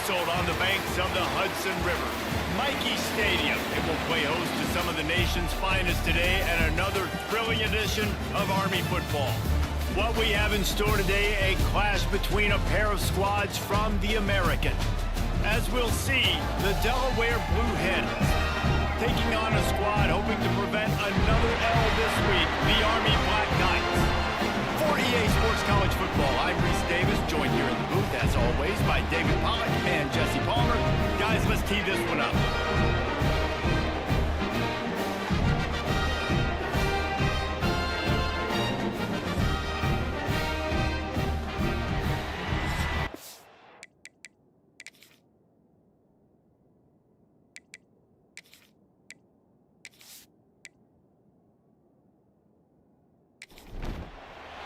nestled on the banks of the Hudson River. Mikey Stadium. It will play host to some of the nation's finest today and another thrilling edition of Army football. What we have in store today, a clash between a pair of squads from the American. As we'll see, the Delaware Blue Hens taking on a squad hoping to prevent another L this week, the Army Black Knights. For EA Sports College Football, I'm Reese Davis, joined here in the booth, as always, by David Pollack and Jesse Palmer. Guys, let's tee this one up.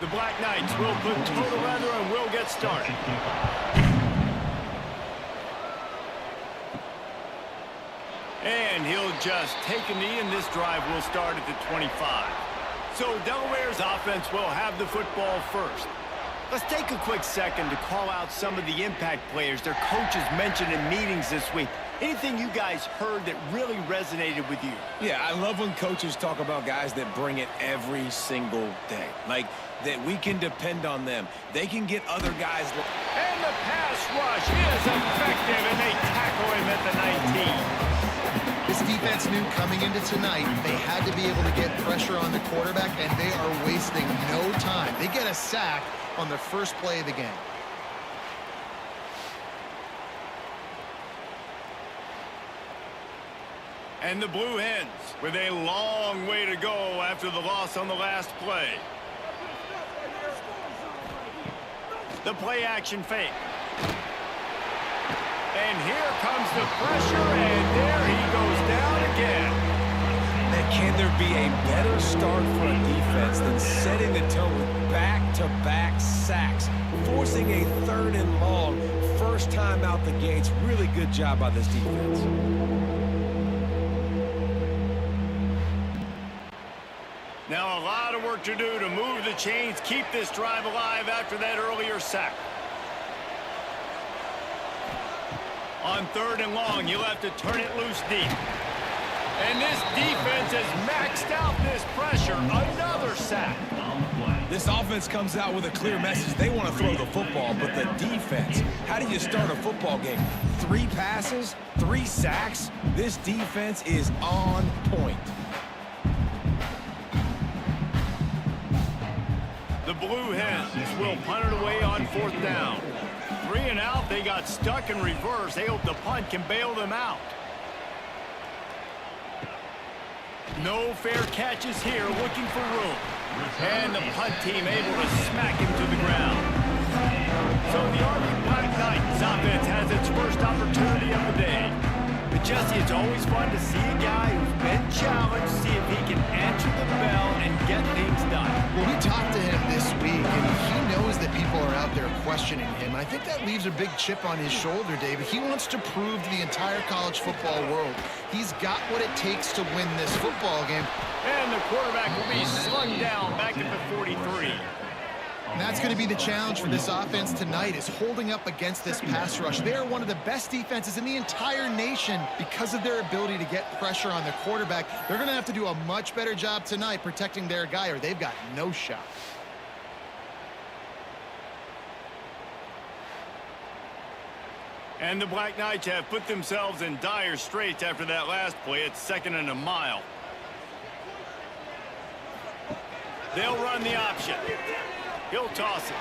The Black Knights will put total leather and will get started. And he'll just take a knee, and this drive will start at the 25. So Delaware's offense will have the football first. Let's take a quick second to call out some of the impact players their coaches mentioned in meetings this week. Anything you guys heard that really resonated with you? Yeah, I love when coaches talk about guys that bring it every single day. Like, that we can depend on them. They can get other guys. And the pass rush is effective, and they tackle him at the 19. This defense knew coming into tonight they had to be able to get pressure on the quarterback, and they are wasting no time. They get a sack on the first play of the game. And the Blue Hens with a long way to go after the loss on the last play. The play action fake. And here comes the pressure, and there he goes down again. Man, can there be a better start for a defense than setting the tone with back-to-back sacks, forcing a 3rd and long, first time out the gates? Really good job by this defense. Now a lot of work to do to move the chains, keep this drive alive after that earlier sack. On 3rd and long, you'll have to turn it loose deep. And this defense has maxed out this pressure. Another sack. This offense comes out with a clear message. They want to throw the football, but the defense, how do you start a football game? 3 passes, 3 sacks? This defense is on point. The Blue Hens will punt it away on 4th down. 3 and out, they got stuck in reverse. They hope the punt can bail them out. No fair catches here, looking for room. And the punt team able to smack him to the ground. So the Army Black Knights offense has its first opportunity of the day. But Jesse, it's always fun to see a guy who's been challenged, see if he can answer the bell and get things done. Well, we talked to him this week, and he knows that people are out there questioning him. I think that leaves a big chip on his shoulder, David. He wants to prove to the entire college football world he's got what it takes to win this football game. And the quarterback will be slung down back at the 43. And that's going to be the challenge for this offense tonight, is holding up against this pass rush. They are one of the best defenses in the entire nation because of their ability to get pressure on the quarterback. They're going to have to do a much better job tonight protecting their guy, or they've got no shot. And the Black Knights have put themselves in dire straits after that last play. It's 2nd and a mile. They'll run the option. He'll toss it.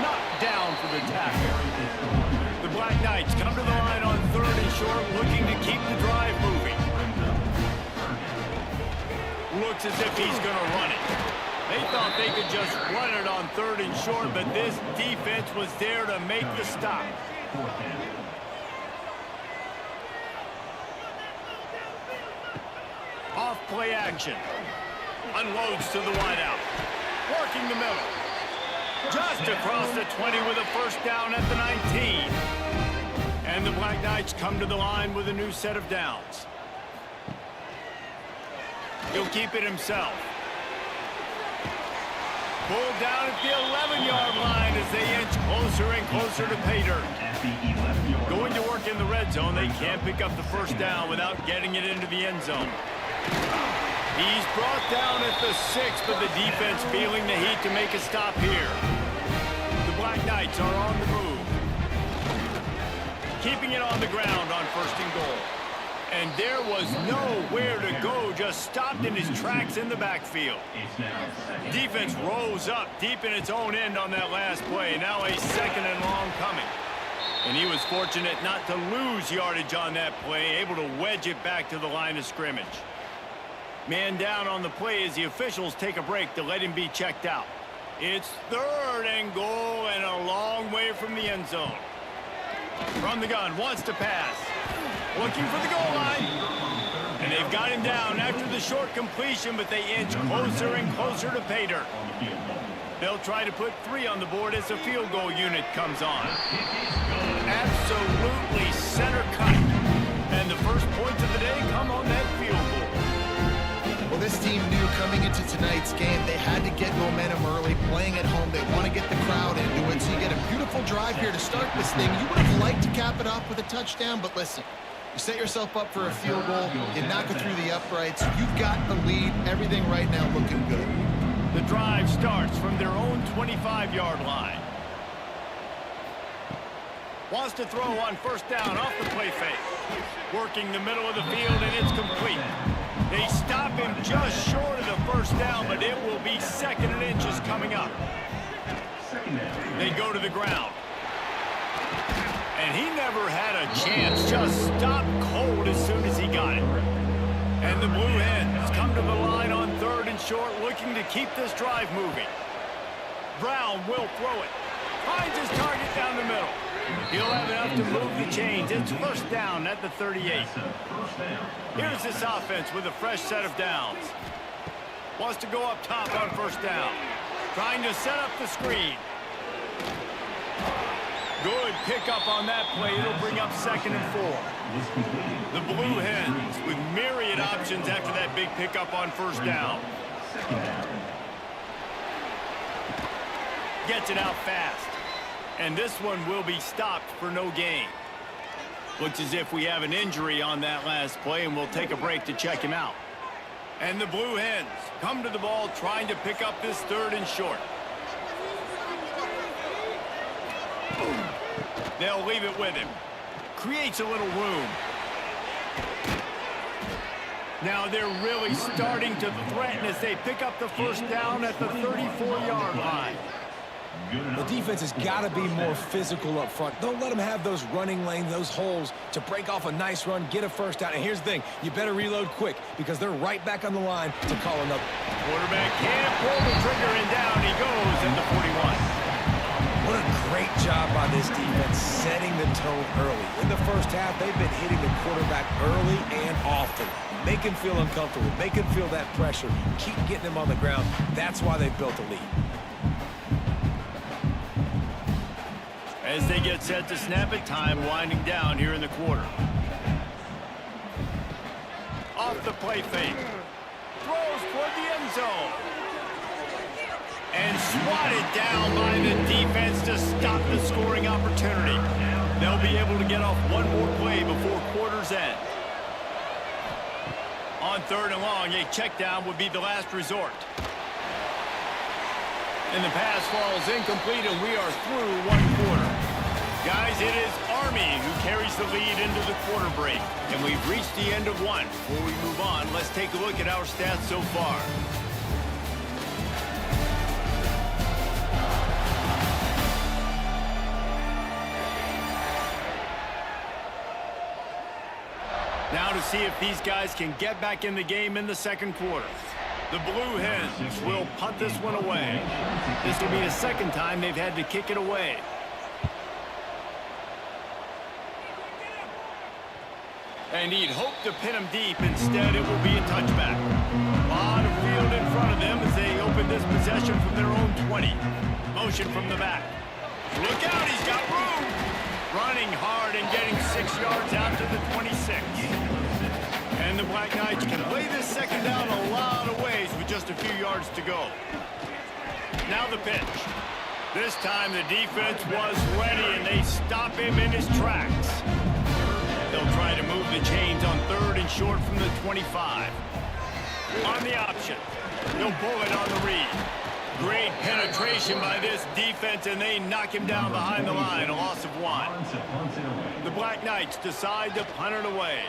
Knocked down for the tackle. The Black Knights come to the line on 3rd and short, looking to keep the drive moving. Looks as if he's going to run it. They thought they could just run it on 3rd and short, but this defense was there to make the stop. Off play action. Unloads to the wideout. Working the middle. Just across the 20 with a first down at the 19. And the Black Knights come to the line with a new set of downs. He'll keep it himself. Pulled down at the 11-yard line as they inch closer and closer to pay dirt. Going to work in the red zone, they can't pick up the first down without getting it into the end zone. He's brought down at the 6, but the defense feeling the heat to make a stop here. The Black Knights are on the move. Keeping it on the ground on 1st and goal. And there was nowhere to go, just stopped in his tracks in the backfield. Defense rose up deep in its own end on that last play. Now a 2nd and long coming. And he was fortunate not to lose yardage on that play, able to wedge it back to the line of scrimmage. Man down on the play as the officials take a break to let him be checked out. It's 3rd and goal and a long way from the end zone. From the gun, wants to pass. Looking for the goal line. And they've got him down after the short completion, but they inch closer and closer to pay dirt. They'll try to put 3 on the board as the field goal unit comes on. Absolutely center cut. And the first points of the day come on that field goal. Well, this team knew coming into tonight's game they had to get momentum early, playing at home. They want to get the crowd into it, so you get a beautiful drive here to start this thing. You would have liked to cap it off with a touchdown, but listen, you set yourself up for a field goal, you knock it through the uprights, you've got the lead, everything right now looking good. The drive starts from their own 25-yard line. Wants to throw on 1st down off the play fake. Working the middle of the field, and it's complete. They stop him just short of the 1st down, but it will be 2nd and inches coming up. They go to the ground. And he never had a chance, just stopped cold as soon as he got it. And the Blue Hens come to the line on 3rd and short, looking to keep this drive moving. Brown will throw it. Finds his target down the middle. He'll have enough to move the chains. It's 1st down at the 38. Here's this offense with a fresh set of downs. Wants to go up top on 1st down. Trying to set up the screen. Good pickup on that play. It'll bring up 2nd and 4. The Blue Hens with myriad options after that big pickup on 1st down. Gets it out fast. And this one will be stopped for no gain. Looks as if we have an injury on that last play, and we'll take a break to check him out. And the Blue Hens come to the ball trying to pick up this 3rd and short. They'll leave it with him. Creates a little room. Now they're really starting to threaten as they pick up the 1st down at the 34-yard line. The defense has got to be more physical up front. Don't let them have those running lanes, those holes to break off a nice run, get a 1st down. And here's the thing, you better reload quick because they're right back on the line to call another. Quarterback can't pull the trigger, and down he goes at the 41. What a great job by this defense setting the tone early. In the 1st half, they've been hitting the quarterback early and often. Make him feel uncomfortable, make him feel that pressure, keep getting him on the ground. That's why they've built a lead. As they get set to snap it, time winding down here in the quarter. Off the play fake. Throws toward the end zone. And swatted down by the defense to stop the scoring opportunity. They'll be able to get off one more play before quarter's end. On 3rd and long, a check down would be the last resort. And the pass falls incomplete, and we are through 1 quarter. Guys, it is Army who carries the lead into the quarter break. And we've reached the end of 1. Before we move on, let's take a look at our stats so far. Now to see if these guys can get back in the game in the 2nd quarter. The Blue Hens will punt this one away. This will be the 2nd time they've had to kick it away. And he'd hoped to pin him deep. Instead, it will be a touchback. A lot of field in front of them as they open this possession from their own 20. Motion from the back. Look out, he's got room. Running hard and getting 6 yards out to the 26. And the Black Knights can play this 2nd down a lot of ways with just a few yards to go. Now the pitch. This time the defense was ready, and they stop him in his tracks. They'll try to move the chains on 3rd and short from the 25. On the option. They'll pull it on the read. Great penetration by this defense, and they knock him down behind the line, a loss of 1. The Black Knights decide to punt it away.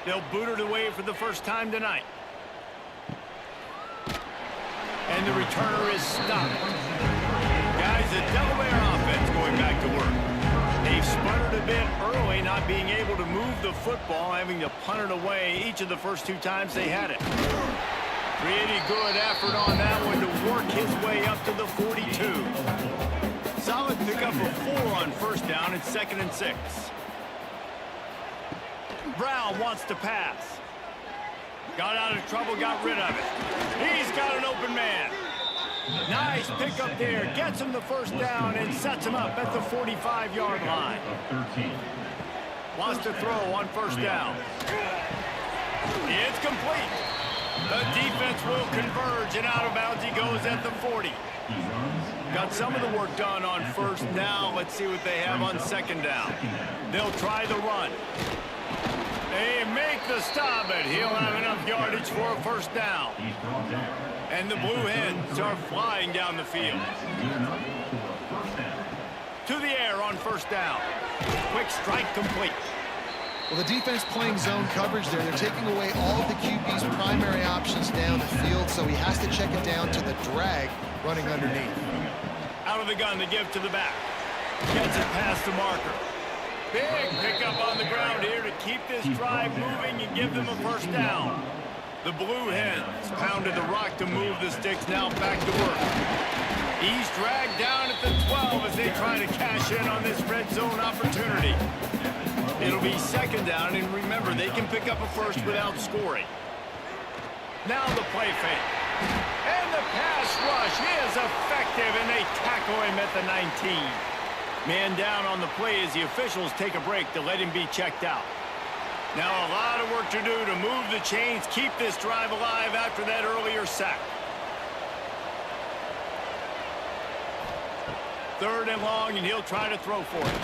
They'll boot it away for the first time tonight. And the returner is stopped. Guys, the Delaware offense going back to work. They've sputtered a bit early, not being able to move the football, having to punt it away each of the first 2 times they had it. Pretty good effort on that one to work his way up to the 42. Solid pickup of 4 on first down and 2nd and 6. Brown wants to pass. Got out of trouble, got rid of it. He's got an open man. Nice pickup there. Gets him the first down and sets him up at the 45-yard line. Wants to throw on first down. It's complete. The defense will converge, and out of bounds he goes at the 40. Got some of the work done on first. Now let's see what they have on 2nd down. They'll try the run. They make the stop, but he'll have enough yardage for a first down. And the Blue Hens are flying down the field. To the air on first down. Quick strike complete. Well, the defense playing zone coverage there. They're taking away all of the QB's primary options down the field, so he has to check it down to the drag running underneath. Out of the gun to give to the back. Gets it past the marker. Big pickup on the ground here to keep this drive moving and give them a first down. The Blue Hens pounded the rock to move the sticks, now back to work. He's dragged down at the 12 as they try to cash in on this red zone opportunity. It'll be 2nd down, and remember, they can pick up a first without scoring. Now the play fake. And the pass rush is effective, and they tackle him at the 19. Man down on the play as the officials take a break to let him be checked out. Now a lot of work to do to move the chains, keep this drive alive after that earlier sack. 3rd and long, and he'll try to throw for it.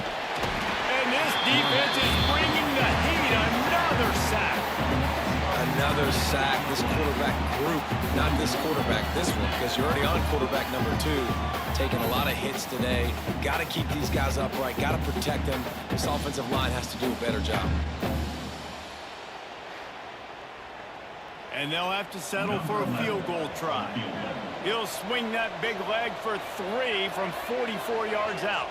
And this defense is bringing the heat. Another sack. Another sack. This quarterback group, not this quarterback, this one, because you're already on quarterback number 2. Taking a lot of hits today. Got to keep these guys upright. Got to protect them. This offensive line has to do a better job. And they'll have to settle for a field goal try. He'll swing that big leg for 3 from 44 yards out.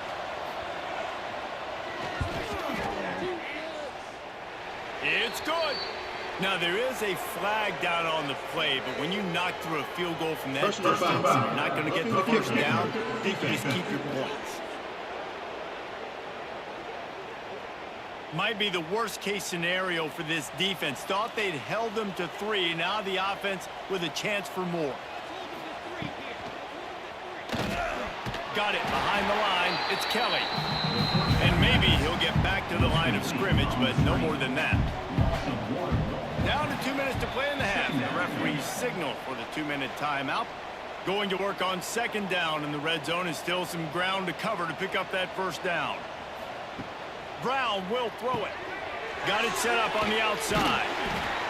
It's good. Now, there is a flag down on the play, but when you knock through a field goal from that distance and you're not going to get the first down, you can just keep your points. Might be the worst-case scenario for this defense. Thought they'd held them to 3. Now the offense with a chance for more. Got it behind the line. It's Kelly. And maybe he'll get back to the line of scrimmage, but no more than that. Down to 2 minutes to play in the half. The referee's signal for the 2-minute timeout. Going to work on 2nd down in the red zone, and still some ground to cover to pick up that first down. Brown will throw it. Got it set up on the outside.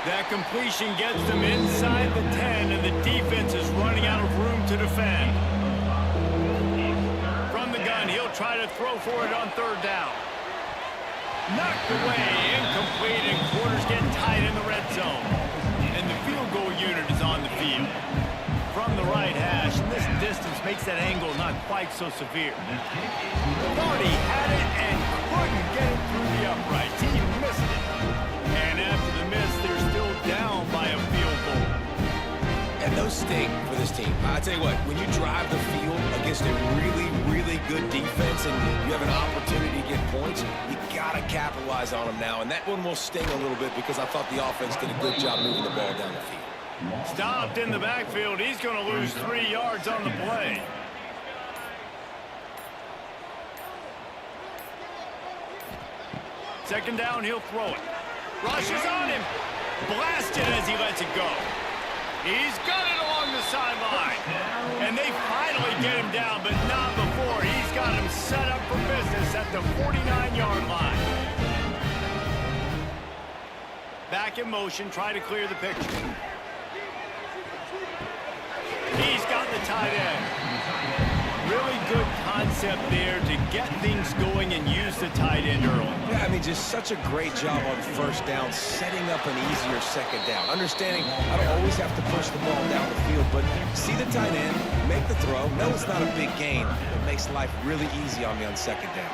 That completion gets them inside the 10, and the defense is running out of room to defend. From the gun, he'll try to throw for it on 3rd down. Knocked away, incomplete, and quarters get tight in the red zone. And the field goal unit is on the field. From the right hash, and this distance makes that angle not quite so severe. Thought he had it and couldn't get it through the uprights. He missed it. And after the miss, they're still down by a field goal. And those sting for this team. I tell you what, when you drive the field against a really, really good defense and you have an opportunity to get points, you got to capitalize on them now. And that one will sting a little bit because I thought the offense did a good job moving the ball down the field. Stopped in the backfield. He's going to lose 3 yards on the play. Second down, he'll throw it. Rushes on him. Blasted as he lets it go. He's got it along the sideline. And they finally get him down, but not before. He's got him set up for business at the 49-yard line. Back in motion, try to clear the picture. He's got the tight end. Really good concept there to get things going and use the tight end early. Yeah, I mean, just such a great job on first down, setting up an easier second down. Understanding I don't always have to push the ball down the field, but see the tight end, make the throw. No, it's not a big gain. It makes life really easy on me on second down.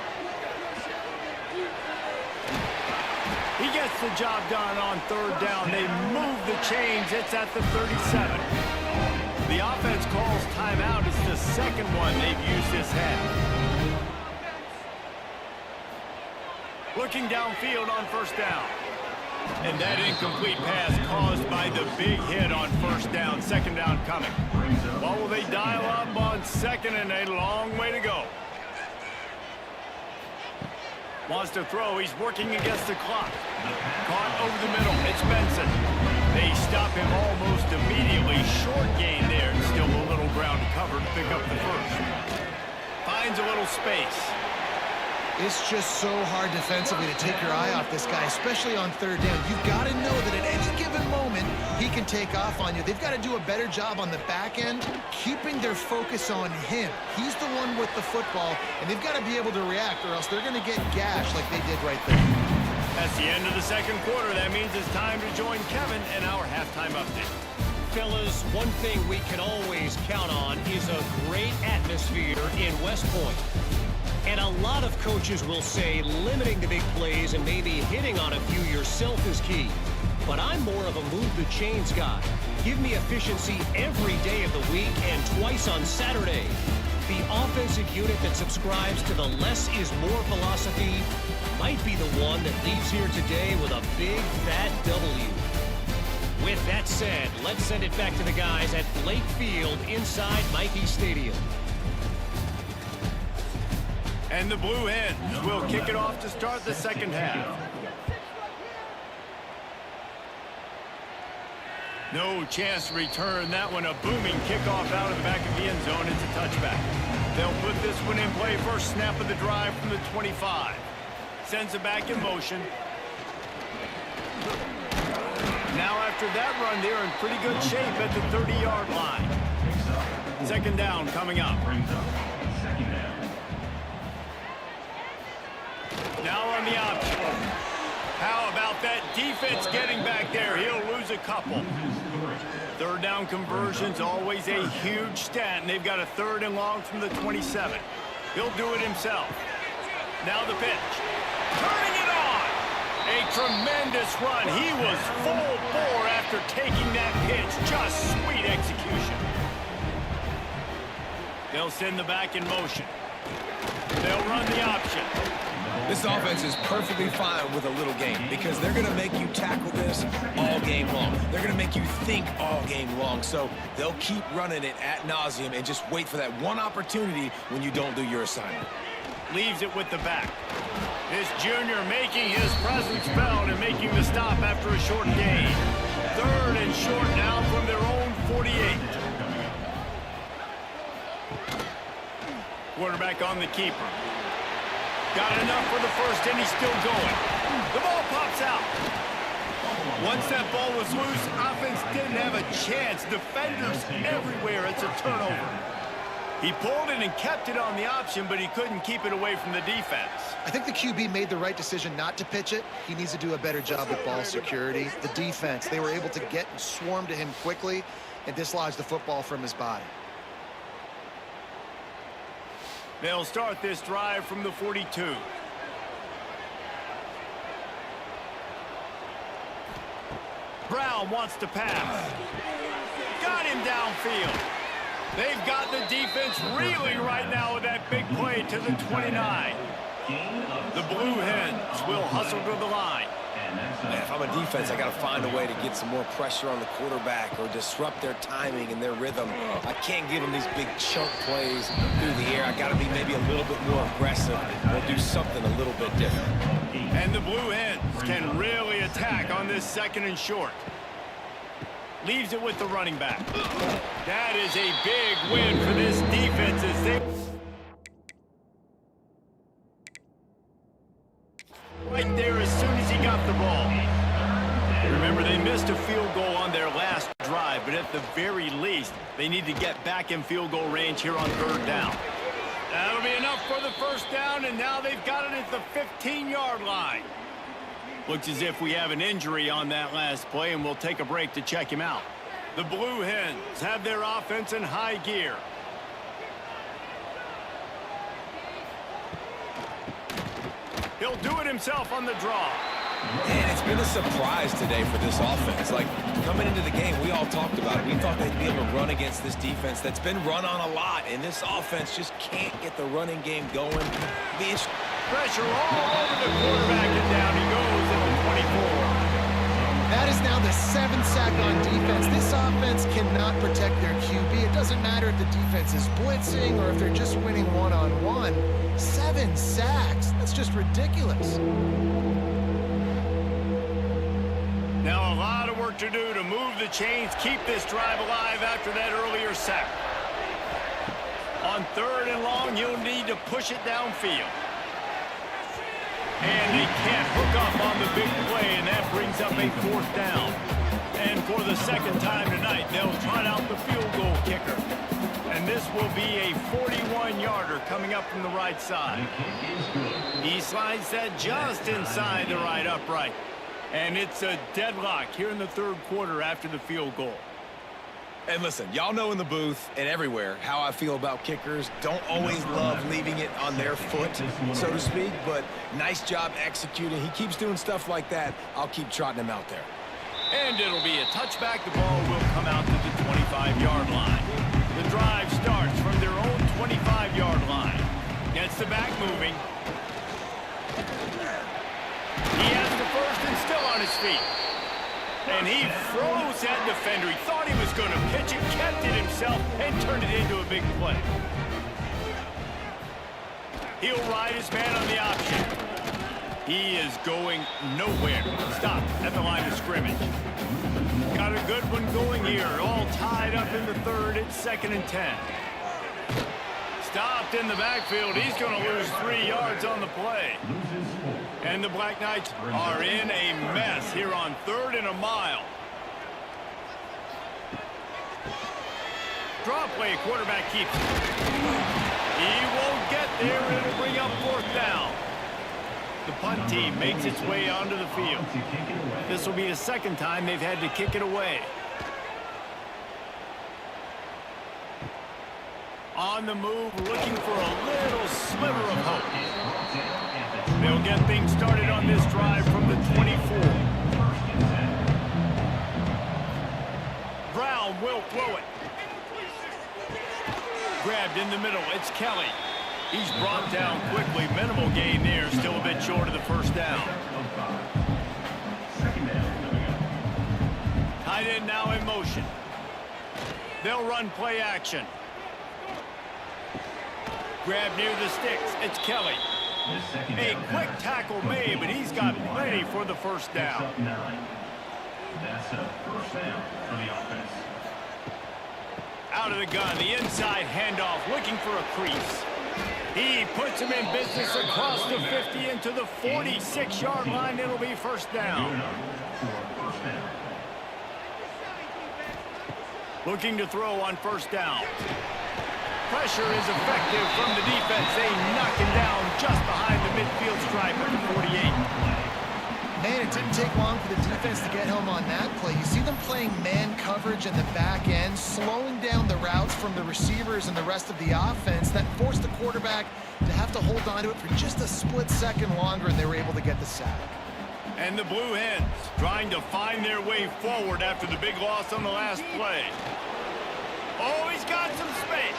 He gets the job done on third down. They move the chains. It's at the 37. The offense calls timeout. It's the second one they've used this half. Looking downfield on first down. And that incomplete pass caused by the big hit on first down. Second down coming. What will they dial up on second, and a long way to go. Wants to throw. He's working against the clock. Caught over the middle. It's Benson. They stop him almost immediately. Short gain there. Still a little ground to cover to pick up the first. Finds a little space. It's just so hard defensively to take your eye off this guy, especially on third down. You've got to know that at any given moment, he can take off on you. They've got to do a better job on the back end, keeping their focus on him. He's the one with the football, and they've got to be able to react, or else they're going to get gashed like they did right there. That's the end of the second quarter. That means it's time to join Kevin in our halftime update. Fellas, one thing we can always count on is a great atmosphere in West Point. And a lot of coaches will say limiting the big plays and maybe hitting on a few yourself is key. But I'm more of a move the chains guy. Give me efficiency every day of the week and twice on Saturday. The offensive unit that subscribes to the less is more philosophy might be the one that leaves here today with a big fat W. With that said, let's send it back to the guys at Blake Field inside Michie Stadium. And the Blue Hens will kick it off to start the second half. No chance to return that one. A booming kickoff out of the back of the end zone. It's a touchback. They'll put this one in play. First snap of the drive from the 25. Sends it back in motion. Now after that run, they're in pretty good shape at the 30-yard line. Second down coming up. Now on the option. How about that defense getting back there? He'll lose a couple. Third down conversions, always a huge stat, and they've got a third and long from the 27. He'll do it himself. Now the pitch. Turning it on. A tremendous run. He was full bore after taking that pitch. Just sweet execution. They'll send the back in motion. They'll run the option. This offense is perfectly fine with a little game because they're going to make you tackle this all game long. They're going to make you think all game long. So they'll keep running it ad nauseum and just wait for that one opportunity when you don't do your assignment. Leaves it with the back. This junior making his presence felt and making the stop after a short gain. Third and short now from their own 48. Quarterback on the keeper. Got enough for the first, and he's still going. The ball pops out. Once that ball was loose, offense didn't have a chance. Defenders everywhere. It's a turnover. He pulled it and kept it on the option, but he couldn't keep it away from the defense. I think the QB made the right decision not to pitch it. He needs to do a better job with ball security. The defense, they were able to get and swarm to him quickly and dislodge the football from his body. They'll start this drive from the 42. Brown wants to pass. Got him downfield. They've got the defense reeling right now with that big play to the 29. The Blue Hens will hustle to the line. Man, if I'm a defense, I got to find a way to get some more pressure on the quarterback or disrupt their timing and their rhythm. I can't give them these big chunk plays through the air. I got to be maybe a little bit more aggressive or do something a little bit different. And the Blue Hens can really attack on this second and short. Leaves it with the running back. That is a big win for this defense as they... Right there as soon as he got the ball. Remember, they missed a field goal on their last drive, but at the very least, they need to get back in field goal range here on 3rd down. That'll be enough for the 1st down, and now they've got it at the 15-yard line. Looks as if we have an injury on that last play, and we'll take a break to check him out. The Blue Hens have their offense in high gear. He'll do it himself on the draw. And it's been a surprise today for this offense. Like, coming into the game, we all talked about it. We thought they'd be able to run against this defense that's been run on a lot, and this offense just can't get the running game going. Pressure all over the quarterback, and down he goes at the 24. That is now the 7th sack on defense. This offense cannot protect their QB. It doesn't matter if the defense is blitzing or if they're just winning one-on-one. 7 sacks. That's just ridiculous. Now a lot of work to do to move the chains, keep this drive alive after that earlier sack. On 3rd and long, you'll need to push it downfield. And they can't hook up on the big play, and that brings up a 4th down. And for the 2nd time tonight, they'll trot out the field goal kicker. And this will be a 41-yarder coming up from the right side. He slides that just inside the right upright. And it's a deadlock here in the 3rd quarter after the field goal. And listen, y'all know in the booth and everywhere how I feel about kickers. Don't always love leaving it on their foot, so to speak, but nice job executing. He keeps doing stuff like that. I'll keep trotting him out there. And it'll be a touchback. The ball will come out to the 25-yard line. The drive starts from their own 25-yard line. Gets the back moving. He has the 1st and still on his feet. And he froze that defender. He thought he was going to pitch it, kept it himself, and turned it into a big play. He'll ride his man on the option. He is going nowhere. Stop at the line of scrimmage. Got a good one going here. All tied up in the 3rd. It's 2nd and 10. Stopped in the backfield. He's going to lose 3 yards on the play. And the Black Knights are in a mess here on 3rd and a mile. Draw play, quarterback keeps it. He won't get there, and it'll bring up 4th down. The punt team makes its way onto the field. This will be the 2nd time they've had to kick it away. On the move, looking for a little sliver of hope. They'll get things started on this drive from the 24. Brown will throw it. Grabbed in the middle. It's Kelly. He's brought down quickly. Minimal gain there. Still a bit short of the 1st down. Tight end now in motion. They'll run play action. Grab near the sticks. It's Kelly. A quick tackle made, but he's got plenty for the 1st down. That's a 1st down for the offense. Out of the gun, the inside handoff, looking for a crease. He puts him in business across the 50 into the 46-yard line. It'll be 1st down. Looking to throw on 1st down. Pressure is effective from the defense. They knock him down just behind the midfield stripe at the 48. Man, it didn't take long for the defense to get home on that play. You see them playing man coverage in the back end, slowing down the routes from the receivers and the rest of the offense. That forced the quarterback to have to hold on to it for just a split second longer, and they were able to get the sack. And the Blue Hens trying to find their way forward after the big loss on the last play. Oh, he's got some space.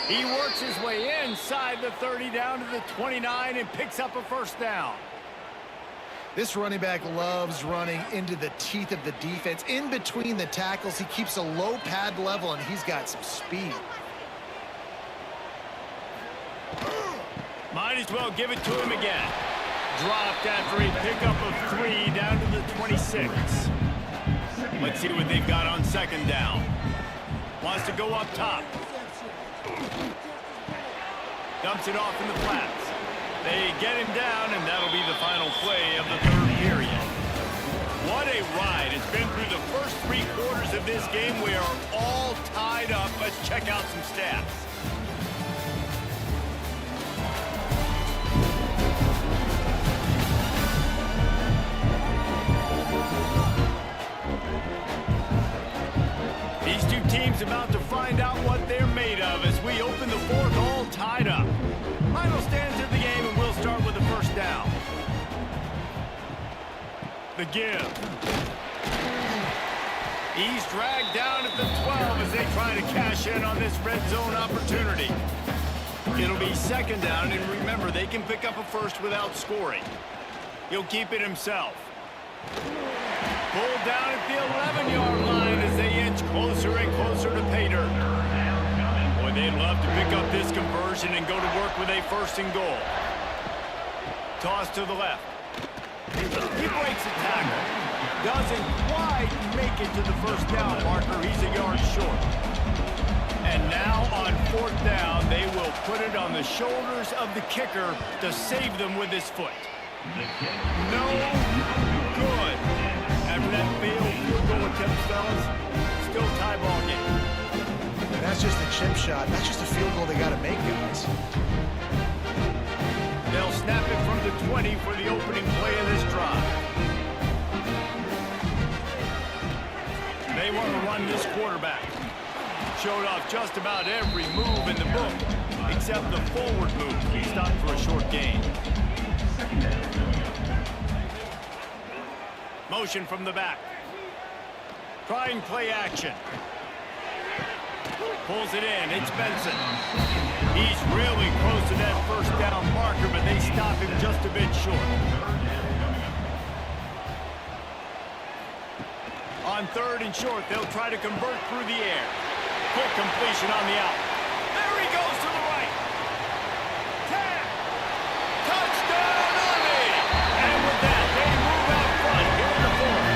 He works his way inside the 30 down to the 29 and picks up a 1st down. This running back loves running into the teeth of the defense. In between the tackles, he keeps a low pad level, and he's got some speed. Might as well give it to him again. Dropped after a pickup of 3 down to the 26. Let's see what they've got on second down. Wants to go up top. Dumps it off in the flats. They get him down, and that'll be the final play of the third period. What a ride. It's been through the first 3 quarters of this game. We are all tied up. Let's check out some stats. These two teams about to find out what they're made of as we open the fourth, all tied up. Final stands of the game, and we'll start with the first down. The give. He's dragged down at the 12 as they try to cash in on this red zone opportunity. It'll be second down, and remember, they can pick up a first without scoring. He'll keep it himself. Pulled down at the 11-yard line as they inch closer and closer to pay dirt. Boy, they'd love to pick up this conversion and go to work with a first and goal. Toss to the left. He breaks a tackle. Doesn't quite make it to the first down marker. He's a yard short. And now on fourth down, they will put it on the shoulders of the kicker to save them with his foot. No good. After that failed field goal attempt, fellas, still tie ball game. And that's just a chip shot. That's just a field goal they got to make, guys. They'll snap it from the 20 for the opening play of this drive. They want to run this quarterback. Showed off just about every move in the book, except the forward move. He stopped for a short gain. Motion from the back. Trying play action. Pulls it in. It's Benson. He's really close to that first down marker, but they stop him just a bit short. On third and short, they'll try to convert through the air. Quick completion on the out. There he goes to the right. Tap. Touchdown, Army! And with that, they move out front here in the fourth.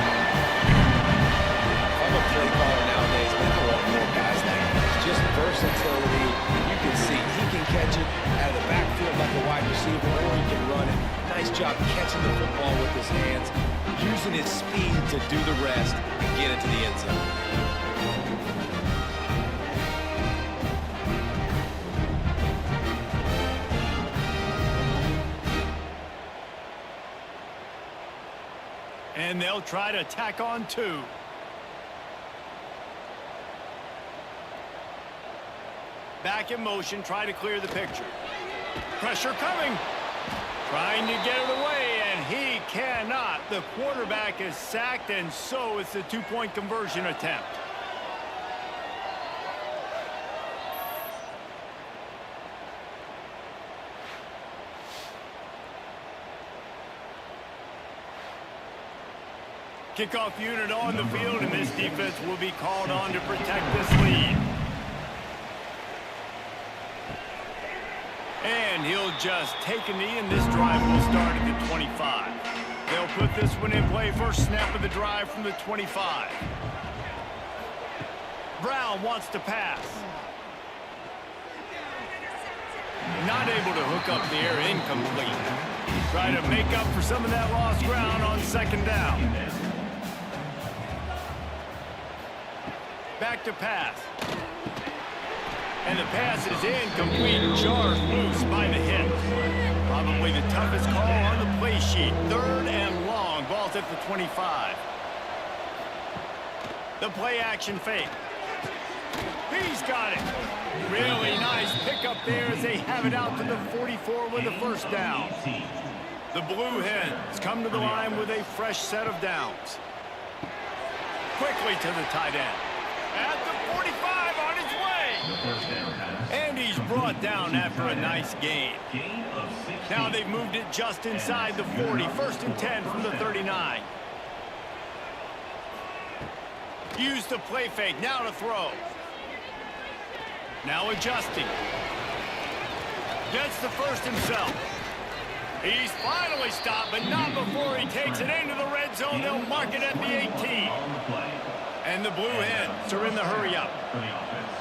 I'm a play caller nowadays, man. I want more guys like that. Just versatility. You can see he can catch it out of the backfield like a wide receiver, or he can run it. Nice job catching the football with his hands, using his speed to do the rest and get into the end zone. And they'll try to tack on 2. Back in motion, try to clear the picture. Pressure coming. Trying to get it away, and he cannot. The quarterback is sacked, and so it's a 2-point conversion attempt. Kickoff unit on the field, and this defense will be called on to protect this lead. And he'll just take a knee, and this drive will start at the 25. They'll put this one in play. First snap of the drive from the 25. Brown wants to pass. Not able to hook up there, incomplete. Try to make up for some of that lost ground on second down. Back to pass. And the pass is incomplete. Jarred loose by the hit. Probably the toughest call on the play sheet. Third and long. Ball's at the 25. The play action fake. He's got it. Really nice pickup there as they have it out to the 44 with the first down. The Blue Hens come to the line with a fresh set of downs. Quickly to the tight end. At the 45 on his way. And he's brought down after a nice gain. Now they've moved it just inside the 40. First and 10 from the 39. Use the play fake. Now to throw. Now adjusting. Gets the first himself. He's finally stopped, but not before he takes it into the red zone. They'll mark it at the 18. And the Blue Hens are in the hurry-up. For the offense.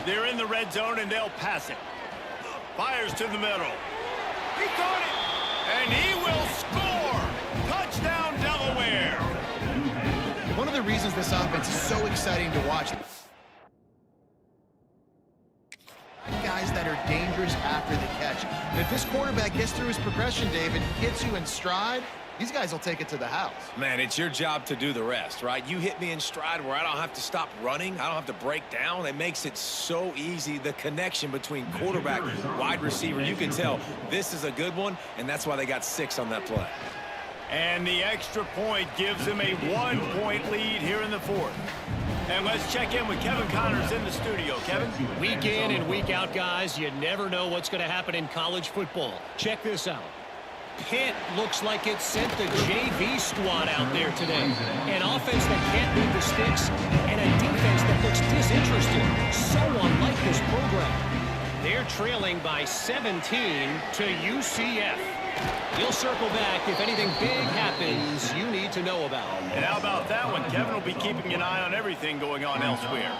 They're in the red zone, and they'll pass it. Fires to the middle. He caught it, and he will score. Touchdown, Delaware. One of the reasons this offense is so exciting to watch, guys that are dangerous after the catch. And if this quarterback gets through his progression, David, hits you in stride, these guys will take it to the house. Man, it's your job to do the rest, right? You hit me in stride where I don't have to stop running. I don't have to break down. It makes it so easy. The connection between quarterback, wide receiver, you can tell this is a good one, and that's why they got 6 on that play. And the extra point gives them a 1-point lead here in the 4th. And let's check in with Kevin Connors in the studio. Kevin? Week in and week out, guys, you never know what's going to happen in college football. Check this out. Pitt looks like it sent the JV squad out there today. An offense that can't beat the sticks and a defense that looks disinterested. So unlike this program. They're trailing by 17 to UCF. You'll circle back if anything big happens you need to know about. And how about that one? Kevin will be keeping an eye on everything going on elsewhere.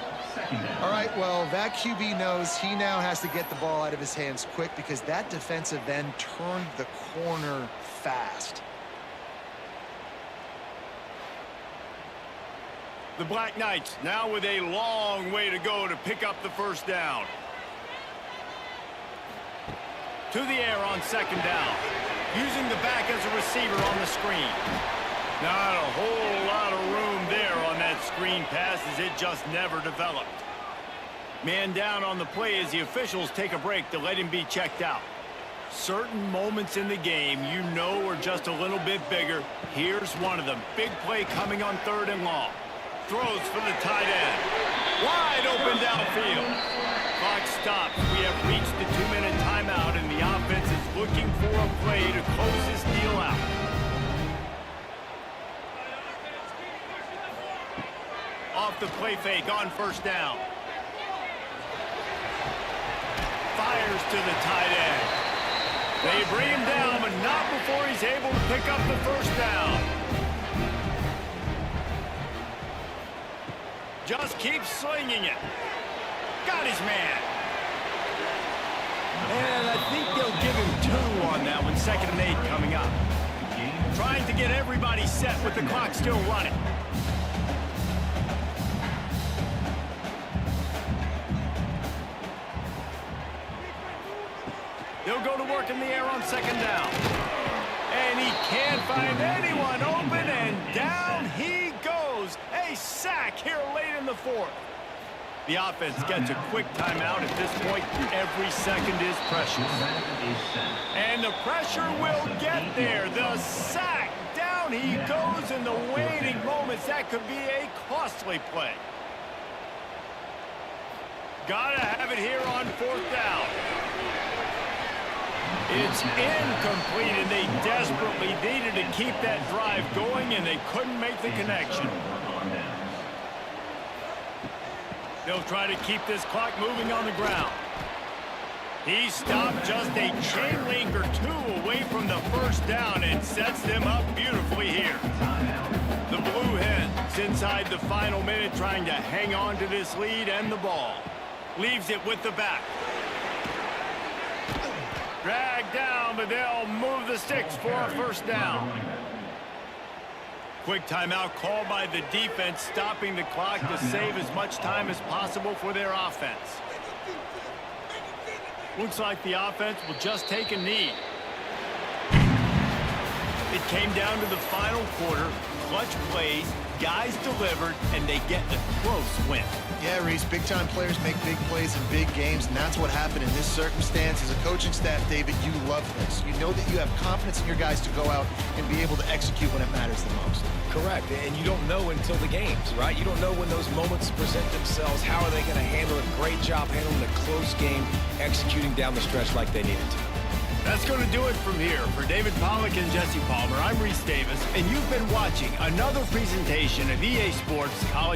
All right, well, that QB knows he now has to get the ball out of his hands quick because that defensive end turned the corner fast. The Black Knights now with a long way to go to pick up the first down. To the air on 2nd down. Using the back as a receiver on the screen. Not a whole lot of room there on that screen pass as it just never developed. Man down on the play as the officials take a break to let him be checked out. Certain moments in the game you know are just a little bit bigger. Here's one of them. Big play coming on 3rd and long. Throws for the tight end. Wide open downfield. Clock stops. We have reached the 2-minute timeout, and the offense is looking for a play to close this deal out. Off the play fake on 1st down. Fires to the tight end. They bring him down, but not before he's able to pick up the 1st down. Just keeps slinging it. Got his man. And I think they'll give him 2 on that one. 2nd and 8 coming up. Trying to get everybody set with the clock still running. They'll go to work in the air on 2nd down. And he can't find anyone open, and down he goes. A sack here late in the 4th. The offense gets a quick timeout at this point. Every second is precious. And the pressure will get there. The sack. Down he goes in the waning moments. That could be a costly play. Gotta have it here on 4th down. It's incomplete, and they desperately needed to keep that drive going, and they couldn't make the connection. They'll try to keep this clock moving on the ground. He stopped just a chain link or 2 away from the 1st down and sets them up beautifully here. The Blue Hens inside the final minute trying to hang on to this lead and the ball. Leaves it with the back. Dragged down, but they'll move the sticks for a 1st down. Quick timeout called by the defense, stopping the clock to save as much time as possible for their offense. Looks like the offense will just take a knee. It came down to the final quarter. Clutch plays, guys delivered, and they get a close win. Yeah, Reese, big-time players make big plays in big games, and that's what happened in this circumstance. As a coaching staff, David, you love this. You know that you have confidence in your guys to go out and be able to execute when it matters the most. Correct, and you don't know until the games, right? You don't know when those moments present themselves. How are they going to handle it? Great job handling a close game, executing down the stretch like they needed to. That's going to do it from here. For David Pollack and Jesse Palmer, I'm Reese Davis, and you've been watching another presentation of EA Sports College